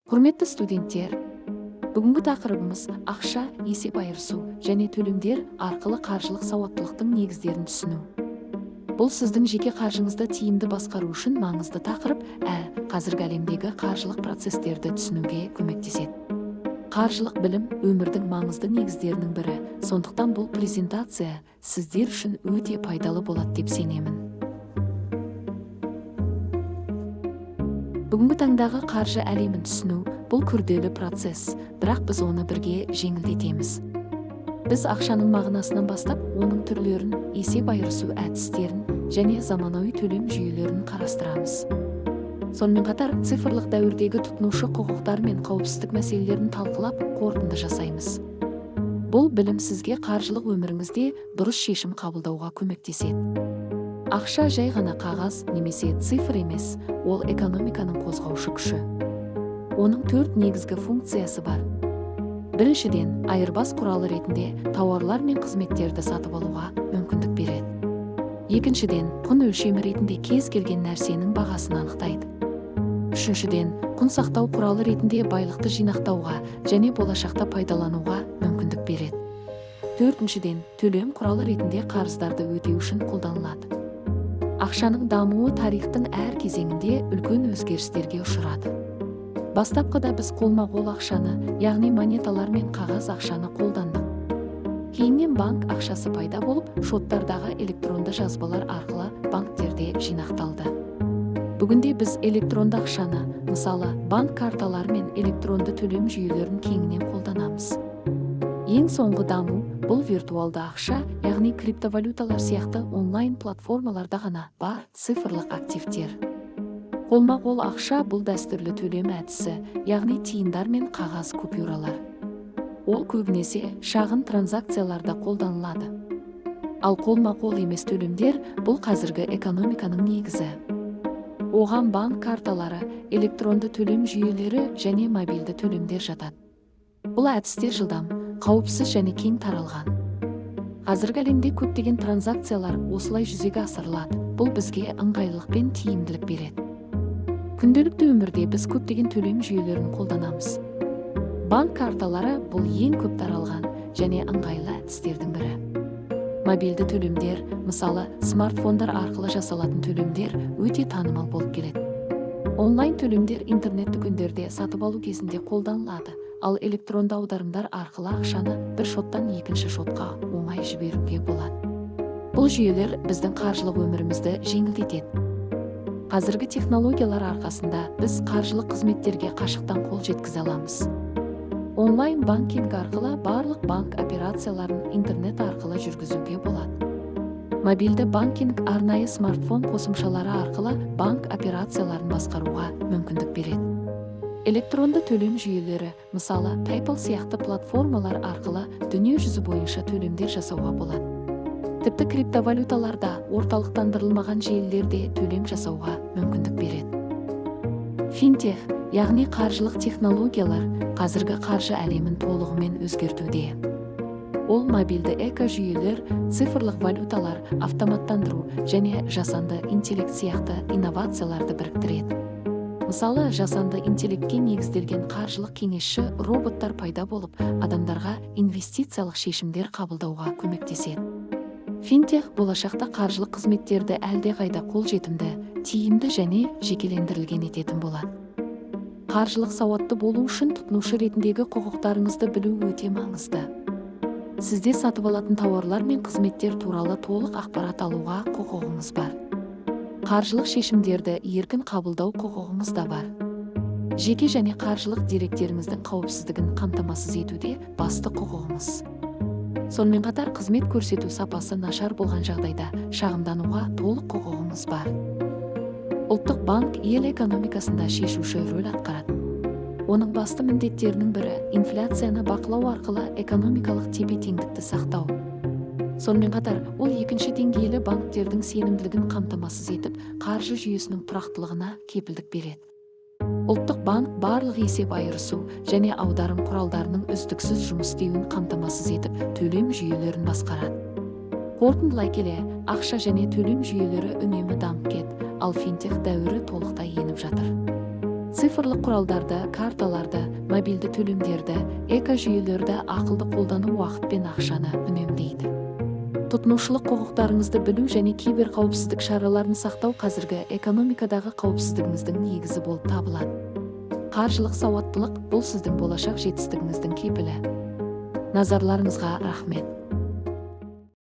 Құрметті студенттер, бүгінгі тақырыбымыз ақша, есеп айырысу және төлемдер арқылы қаржылық сауаттылықтың негіздерін түсіну. Бұл сіздің жеке қаржыңызды тиімді басқару үшін маңызды тақырып, қазіргі әлемдегі қаржылық процестерді түсінуге көмектеседі. Қаржылық білім өмірдің маңызды негіздерінің бірі, сондықтан бұл презентация сіздер үшін өте пайдалы болады деп сенемін. Бүгінгі таңдағы қаржы әлемін түсіну бұл күрделі процесс, бірақ біз оны бірге жеңілдетеміз. Біз ақшаның мағынасынан бастап, оның түрлерін, есеп айырысу әдістерін және заманауи төлем жүйелерін қарастырамыз. Сонымен қатар, цифрлық дәуірдегі тұтынушы құқықтар мен қауіпсіздік мәселелерін талқылап, қорытынды жасаймыз. Бұл білім сізге қаржылық өміріңізде дұрыс шешім қабылдауға көмектеседі. Ақша жай ғана қағаз немесе цифр емес, ол экономиканың қозғаушы күші. Оның 4 негізгі функциясы бар. Біріншіден, айырбас құралы ретінде тауарлар мен қызметтерді сатып алуға мүмкіндік береді. Екіншіден, құн өлшемі ретінде кез келген нәрсенің бағасын анықтайды. Үшіншіден, құн сақтау құралы ретінде байлықты жинақтауға және болашақта пайдалануға мүмкіндік береді. Төртіншіден, төлем құралы ретінде қарыздарды өтеу үшін қолданылады. Ақшаның дамуы тарихтың әр кезеңінде үлкен өзгерістерге ұшырады. Бастапқыда біз қолма-қол ақшаны, яғни монеталар мен қағаз ақшаны қолдандық. Кейіннен банк ақшасы пайда болып, шоттардағы электронды жазбалар арқылы банктерде жинақталды. Бүгінде біз электронды ақшаны, мысалы, банк карталары мен электронды төлем жүйелерін кеңінен қолданамыз. Ең соңғы даму бұл виртуалды ақша, яғни криптовалюталар сияқты онлайн платформаларда ғана бар цифрлық активтер. Қолма-қол ақша бұл дәстүрлі төлем әдісі, яғни тиындар мен қағаз купюралар. Ол көбінесе шағын транзакцияларда қолданылады. Ал қолма-қол емес төлемдер бұл қазіргі экономиканың негізі. Оған банк карталары, электронды төлем жүйелері және мобильді төлемдер жатады. Бұл әдістер жылдам, қауіпсіз және кең таралған. Қазіргі әлемде көптеген транзакциялар осылай жүзеге асырылады. Бұл бізге ыңғайлылық пен тиімділік береді. Күнделікті өмірде біз көптеген төлем жүйелерін қолданамыз. Банк карталары бұл ең көп таралған және ыңғайлы әдістердің бірі. Мобильді төлемдер, мысалы, смартфондар арқылы жасалатын төлемдер өте танымал болып келеді. Онлайн төлемдер интернет дүкендерде сатып алу кезінде қолданылады. Ал электронды аударымдар арқылы ақшаны бір шоттан екінші шотқа оңай жіберуге болады. Бұл жүйелер біздің қаржылық өмірімізді жеңілдетеді. Қазіргі технологиялар арқасында біз қаржылық қызметтерге қашықтан қол жеткізе аламыз. Онлайн банкинг арқылы барлық банк операцияларын интернет арқылы жүргізуге болады. Мобильді банкинг арнайы смартфон қосымшалары арқылы банк операцияларын басқаруға мүмкіндік береді. Электронды төлем жүйелері, мысалы, PayPal сияқты платформалар арқылы дүние жүзі бойынша төлемдер жасауға болады. Тіпті криптовалюталарда орталықтандырылмаған желілерде төлем жасауға мүмкіндік береді. Финтех, яғни қаржылық технологиялар, қазіргі қаржы әлемін толығымен өзгертуде. Ол мобильді экожүйелер, цифрлық валюталар, автоматтандыру және жасанды интеллект сияқты инновацияларды біріктіреді. Мысалы, жасанды интеллектке негізделген қаржылық кеңесші роботтар пайда болып, адамдарға инвестициялық шешімдер қабылдауға көмектеседі. Финтех болашақта қаржылық қызметтерді әлдеқайда қолжетімді, тиімді және жекелендірілген ететін болады. Қаржылық сауатты болу үшін тұтынушы ретіндегі құқықтарыңызды білу өте маңызды. Сізде сатып алатын тауарлар мен қызметтер туралы толық ақпарат алуға құқығыңыз бар. Қаржылық шешімдерді еркін қабылдау құқығыңыз да бар. Жеке және қаржылық деректеріңіздің қауіпсіздігін қамтамасыз етуде басты құқығыңыз. Сонымен қатар қызмет көрсету сапасы нашар болған жағдайда шағымдануға толық құқығыңыз бар. Ұлттық банк ел экономикасында шешуші рөл атқарады. Оның басты міндеттерінің бірі инфляцияны бақылау арқылы экономикалық тепе-теңдікті сақтау. Сонымен қатар, ол екінші деңгейлі банктердің сенімділігін қамтамасыз етіп, қаржы жүйесінің тұрақтылығына кепілдік береді. Ұлттық банк барлық есеп айырысу және аударым құралдарының үздіксіз жұмыс істеуін қамтамасыз етіп, төлем жүйелерін басқарады. Қорытындылай келе, ақша және төлем жүйелері үнемі дамып кетті, ал финтех дәуірі толықтай еніп жатыр. Цифрлық құралдарда, карталарда, мобильді төлемдерді, эко-жүйелерді ақылды қолдану уақыт пен ақшаны үнемдейді. Тұтынушылық құқықтарыңызды білу және кибер қауіпсіздік шараларын сақтау қазіргі экономикадағы қауіпсіздігіңіздің негізі болып табылады. Қаржылық сауаттылық бұл сіздің болашақ жетістігіңіздің кепілі. Назарларыңызға рахмет.